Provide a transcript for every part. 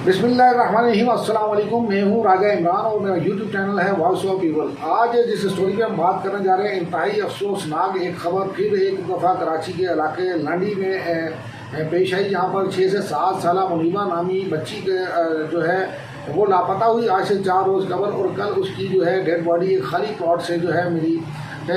बिस्मिल्लाहिर्रहमानिर्रहीम। अस्सलाम वालेकुम। मैं हूँ राजा इमरान और मेरा यूट्यूब चैनल है वॉइस ऑफ पीपल। आज जिस स्टोरी पे हम बात करने जा रहे हैं, इंतहाई अफसोसनाक एक खबर फिर एक दफ़ा कराची के इलाके लांडी में पेश आई, जहाँ पर 6 से 7 साल मुनीबा नामी बच्ची के जो है वो लापता हुई आज से 4 रोज़ कबल, और कल उसकी जो है डेड बॉडी एक खाली प्लॉट से जो है मिली,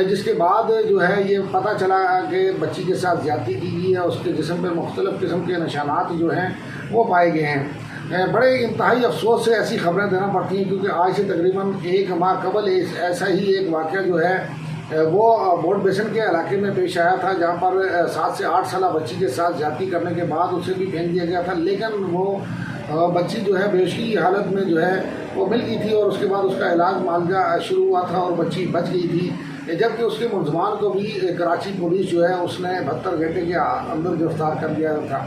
जिसके बाद जो है ये पता चला कि बच्ची के साथ ज़्यादती की गई है। उसके जिस्म पर मुख्तलिफ़ किस्म के निशानात जो हैं वो पाए गए हैं। बड़े इंतहाई अफसोस से ऐसी खबरें देना पड़ती हैं, क्योंकि आज से तकरीबन 1 माह कबल ऐसा ही एक वाक़या जो है वो बोर्ड बेसन के इलाके में पेश आया था, जहाँ पर 7 से 8 साल बच्ची के साथ ज़्यादती करने के बाद उसे भी फेंक दिया गया था। लेकिन वो बच्ची जो है बेहोशी की हालत में जो है वो मिल गई थी, और उसके बाद उसका इलाज मालजा शुरू हुआ था और बच्ची बच गई थी। जबकि उसके मुलजमान को भी कराची पुलिस जो है उसने 72 घंटे के अंदर गिरफ्तार कर दिया था।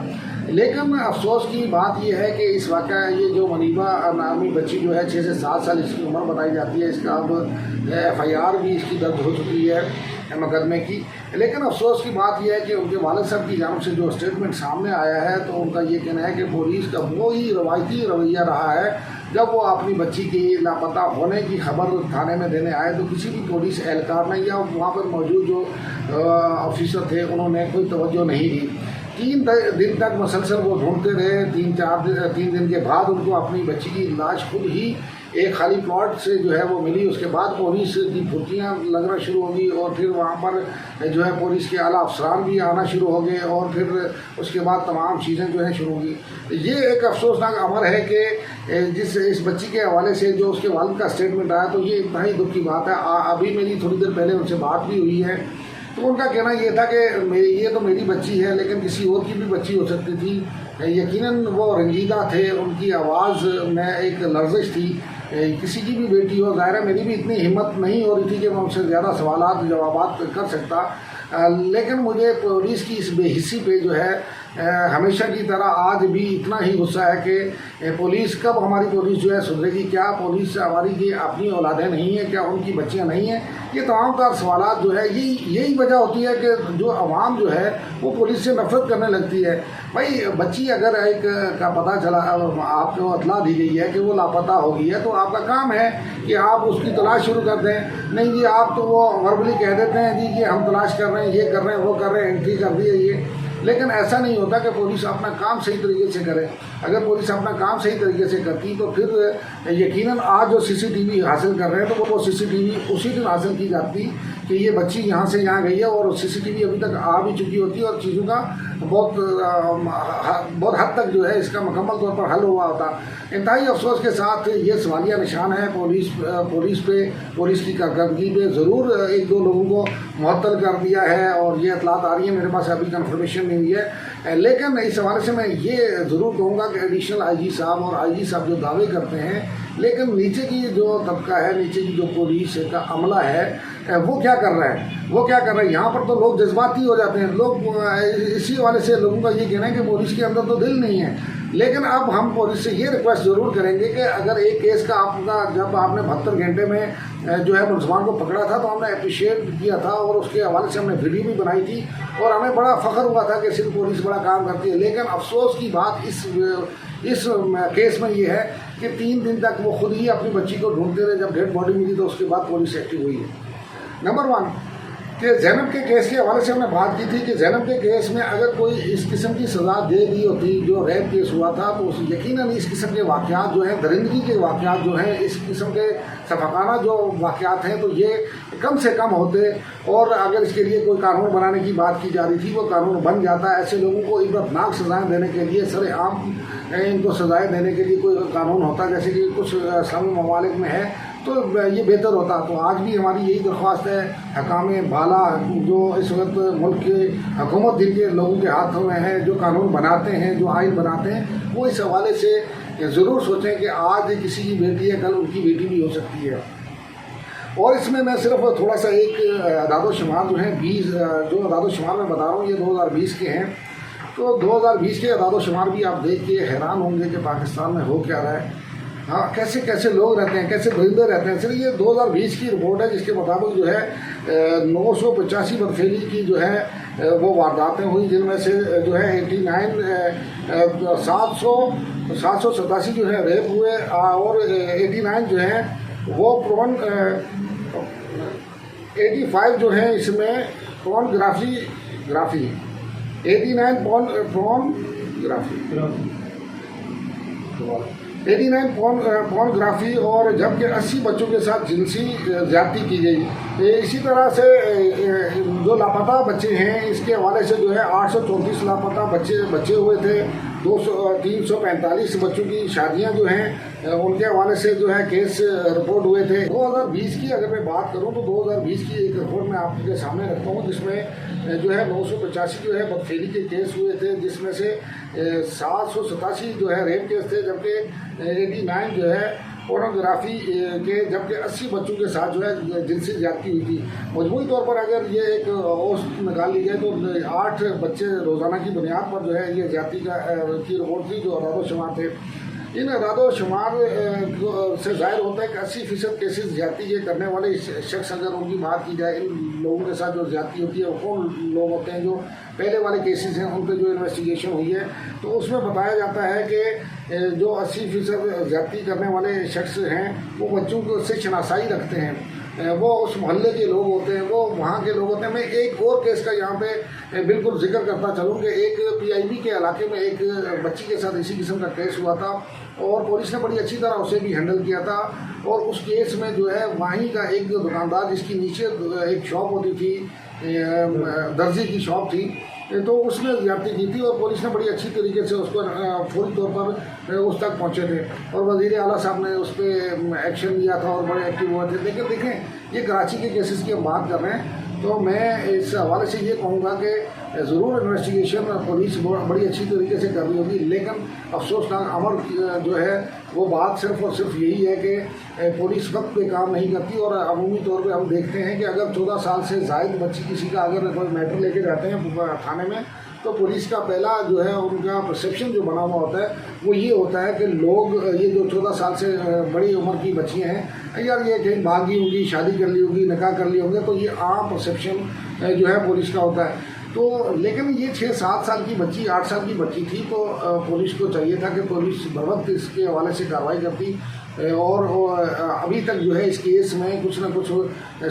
लेकिन अफसोस की बात यह है कि इस वाक़ा ये जो मनीबा नामी बच्ची जो है 6 से 7 साल इसकी उम्र बताई जाती है, इसका अब FIR भी इसकी दर्ज हो चुकी है मुकदमे की। लेकिन अफसोस की बात यह है कि उनके वालिद साहब की जानिब से जो स्टेटमेंट सामने आया है, तो उनका ये कहना है कि पुलिस का वो ही रवायती रवैया रहा है। जब वो अपनी बच्ची की लापता होने की खबर थाने में देने आए, तो किसी भी पुलिस एहलकार ने या वहाँ पर मौजूद जो ऑफिसर थे उन्होंने कोई तवज्जो नहीं दी। 3 दिन तक मुसलसल वो ढूंढते रहे। 3 दिन के बाद उनको अपनी बच्ची की लाश खुद ही एक खाली प्लॉट से जो है वो मिली। उसके बाद पुलिस की फुर्तियाँ लगना शुरू हो गई, और फिर वहाँ पर जो है पुलिस के आला अफसरान भी आना शुरू हो गए, और फिर उसके बाद तमाम चीज़ें जो हैं शुरू हुई। ये एक अफसोसनाक अमर है कि इस बच्ची के हवाले से जो उसके वालिद का स्टेटमेंट आया, तो ये इतना ही दुख की बात है। अभी मेरी थोड़ी देर पहले उनसे बात भी हुई है, तो उनका कहना ये था कि ये तो मेरी बच्ची है, लेकिन किसी और की भी बच्ची हो सकती थी। यकीनन वो रंजीदा थे, उनकी आवाज़ में एक लर्जिश थी। किसी की भी बेटी हो, ज़ाहिर है मेरी भी इतनी हिम्मत नहीं हो रही थी कि मैं उनसे ज़्यादा सवालात जवाबात कर सकता। लेकिन मुझे पुलिस की इस बेहिस्सी पे जो है हमेशा की तरह आज भी इतना ही गुस्सा है कि पुलिस कब हमारी पुलिस जो है सुधरेगी। क्या पुलिस हमारी की अपनी औलादें नहीं हैं? क्या उनकी बच्चियां नहीं हैं? ये तमाम तार सवालात जो है यही वजह होती है कि जो आवाम जो है वो पुलिस से नफरत करने लगती है। भाई बच्ची अगर एक का पता चला, आपको इतला दी गई है कि वो लापता हो गई है, तो आपका काम है कि आप उसकी तलाश शुरू कर दें। नहीं जी, आप तो वो वर्बली कह देते हैं जी कि हम तलाश कर रहे हैं, ये कर रहे हैं, वो कर रहे हैं, एंट्री कर दी है ये। लेकिन ऐसा नहीं होता कि पुलिस अपना काम सही तरीके से करे। अगर पुलिस अपना काम सही तरीके से करती तो फिर यकीनन आज जो CCTV हासिल कर रहे हैं, तो वो CCTV उसी दिन हासिल की जाती कि ये बच्ची यहाँ से यहाँ गई है, और CCTV अभी तक आ भी चुकी होती, और चीज़ों का बहुत हद तक जो है इसका मुकम्मल तौर पर हल हुआ होता। इंतहाई अफसोस के साथ ये सवालिया निशान है पुलिस की कारकर्दगी पे। ज़रूर 1-2 लोगों को मुअत्तल कर दिया है, और ये इतलात आ रही है, मेरे पास अभी कंफर्मेशन नहीं हुई है। लेकिन इस हवाले से मैं ये ज़रूर कहूँगा कि एडिशनल IG साहब और IG साहब जो दावे करते हैं, लेकिन नीचे की जो तबका है, नीचे की जो पुलिस का अमला है, वो क्या कर रहा है? यहाँ पर तो लोग जज्बाती हो जाते हैं। लोग इसी वाले से लोगों का ये कहना है कि पुलिस के अंदर तो दिल नहीं है। लेकिन अब हम पुलिस से ये रिक्वेस्ट ज़रूर करेंगे कि अगर एक केस का जब आपने 72 घंटे में जो है मुलजमान को पकड़ा था, तो हमने अप्रिशिएट किया था, और उसके हवाले से हमने वीडियो भी बनाई थी, और हमें बड़ा फ़ख्र हुआ था कि सिर्फ पुलिस बड़ा काम करती है। लेकिन अफसोस की बात इस केस में ये है कि 3 दिन तक वो खुद ही अपनी बच्ची को ढूंढते रहे। जब डेड बॉडी मिली तो उसके बाद पुलिस एक्टिव हुई है। नंबर 1 कि ज़ैनब के केस के हवाले से हमने बात की थी कि ज़ैनब के केस में अगर कोई इस किस्म की सज़ा दे दी होती, जो रेप केस हुआ था, तो यकीनन इस किस्म के वाक़यात जो हैं, दरिंदगी के वाक़यात जो हैं, इस किस्म के सफाकाना जो वाक़यात हैं, तो ये कम से कम होते। और अगर इसके लिए कोई कानून बनाने की बात की जा रही थी, वो कानून बन जाता। ऐसे लोगों को इबरतनाक सज़ाएँ देने के लिए, सरेआम इनको सज़ाएँ देने के लिए कोई कानून होता, जैसे कि कुछ इस्लामी ममालिक में है, तो ये बेहतर होता। तो आज भी हमारी यही दरख्वास्त है, हकाम बाला जो इस वक्त मुल्क के हुकूमत जिनके लोगों के हाथों में है, जो कानून बनाते हैं, जो आइन बनाते हैं, वो इस हवाले से ज़रूर सोचें कि आज किसी की बेटी है, कल उनकी बेटी भी हो सकती है। और इसमें मैं सिर्फ थोड़ा सा एक अदाद-ओ-शुमार जो है 20 जो अदाद-ओ-शुमार मैं बता रहा हूँ, ये 2020 के हैं। तो 2020 के अदाद-ओ-शुमार भी आप देख के हैरान होंगे कि पाकिस्तान में हो क्या रहा है। हाँ, कैसे कैसे लोग रहते हैं, कैसे दरिंदे रहते हैं। सिर्फ ये 2020 की रिपोर्ट है, जिसके मुताबिक जो है 985 बदफेली की जो है वो वारदातें हुई, जिनमें से जो है 700 787 जो है रेप हुए और 89 जो है वो 85 जो है इसमें पोर्नोग्राफी 89 पोर्नोग्राफी और जबकि 80 बच्चों के साथ जिनसी ज्यादती की गई। इसी तरह से जो लापता बच्चे हैं इसके हवाले से जो है 834 लापता बच्चे हुए थे। 345 बच्चों की शादियां जो हैं उनके हवाले से जो है केस रिपोर्ट हुए थे। 2020 की अगर मैं बात करूं तो 2020 की एक रिपोर्ट मैं आपके सामने रखता हूं जिसमें जो है 985 जो है बदफेली के केस हुए थे, जिसमें से 787 जो है रेप केस थे, जबकि 89 जो है पोर्नोग्राफी के, जबकि 80 बच्चों के साथ जो है जिनसी ज्यादती हुई थी। मजमूई तौर पर अगर ये एक औसत निकाल ली जाए तो 8 बच्चे रोज़ाना की बुनियाद पर जो है ये ज्यादती की रिपोर्ट थी जो अरादो शुमार थे। इन अरादो शुमार से जाहिर होता है कि 80% केसेस ज्यादती के करने वाले शख्स, अगर उनकी बात की जाए इन लोगों के साथ जो ज्यादती होती है वो कौन लोग होते हैं। जो पहले वाले केसेस हैं उन पर जो इन्वेस्टिगेशन हुई है तो उसमें बताया जाता है कि जो 80% ज्यादती करने वाले शख्स हैं वो बच्चों को से शनासाई रखते हैं, वो उस मोहल्ले के लोग होते हैं, वो वहाँ के लोग होते हैं। मैं एक और केस का यहाँ पे बिल्कुल जिक्र करता चलूँ कि एक PIB के इलाके में एक बच्ची के साथ इसी किस्म का केस हुआ था और पुलिस ने बड़ी अच्छी तरह उसे भी हैंडल किया था। और उस केस में जो है वहीं का एक दुकानदार जिसकी नीचे एक शॉप होती थी, दर्जी की शॉप थी, तो उसने ज्यादती की थी और पुलिस ने बड़ी अच्छी तरीके से उसको फौरी तौर पर उस तक पहुंचे थे और वज़ीर आला साहब ने उस पर एक्शन लिया था और बड़े एक्टिव हुए थे। लेकिन देखें ये कराची के केसेस की हम बात कर रहे हैं तो मैं इस हवाले से ये कहूँगा कि ज़रूर इन्वेस्टिगेशन पुलिस बड़ी अच्छी तरीके से कर रही होगी, लेकिन अफसोसनाक अमर जो है वो बात सिर्फ और सिर्फ यही है कि पुलिस वक्त पे काम नहीं करती। और अमूमी तौर पे हम देखते हैं कि अगर 14 साल से ज़ायद बच्ची किसी का अगर कोई मैटर लेके जाते हैं थाने में तो पुलिस का पहला जो है उनका परसेप्शन जो बना हुआ होता है वो ये होता है कि लोग ये जो 14 साल से बड़ी उम्र की बच्चियाँ हैं यार ये कहीं भागी होंगी, शादी कर ली होगी, निकाह कर लिए होंगे, तो ये आम परसेप्शन जो है पुलिस का होता है। तो लेकिन ये 6-7 साल की बच्ची, 8 साल की बच्ची थी तो पुलिस को चाहिए था कि पुलिस बर वक्त इसके हवाले से कार्रवाई करती और अभी तक जो है इस केस में कुछ ना कुछ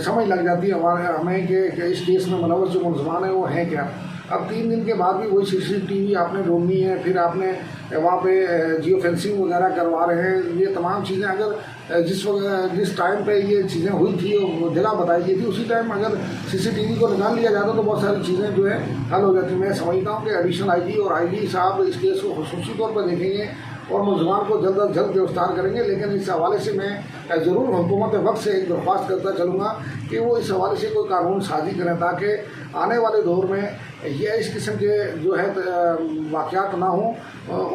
समझ लग जाती है हमें कि इस केस में मुलव्वस जो मुलज़मान है वो हैं क्या। अब 3 दिन के बाद भी वही CCTV आपने ढूंढनी है, फिर आपने वहाँ पे जियो फेंसिंग वगैरह करवा रहे हैं। ये तमाम चीज़ें अगर जिस टाइम पे ये चीज़ें हुई थी और जगह बताई गई थी उसी टाइम अगर CCTV को निकाल लिया जाता तो बहुत सारी चीज़ें जो है हल हो जाती। मैं समझता हूँ कि एडिशनल IG और IG साहब इस केस को खुसूसी तौर पर देखेंगे और मुलज़मान को जल्द अज जल्द गिरफ्तार करेंगे। लेकिन इस हवाले से मैं ज़रूर हुकूमत वक्त से एक दरख्वास्त करता चलूँगा कि वो इस हवाले से कोई कानून साजी करें ताकि आने वाले दौर में ये इस किस्म के जो है वाक़यात ना हों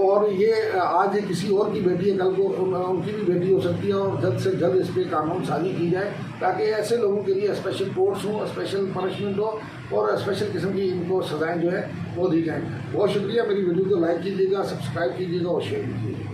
और ये आज किसी और की बेटी है, कल को उनकी भी बेटी हो सकती है और जल्द से जल्द इस पर कानून साजी की जाए ताकि ऐसे लोगों के लिए स्पेशल कोर्ट्स हों, स्पेशल पनिशमेंट हो और स्पेशल किस्म की इनको सज़ाएँ जो है वो दी जाएँ। बहुत शुक्रिया। मेरी वीडियो को लाइक कीजिएगा, सब्सक्राइब कीजिएगा और शेयर कीजिएगा।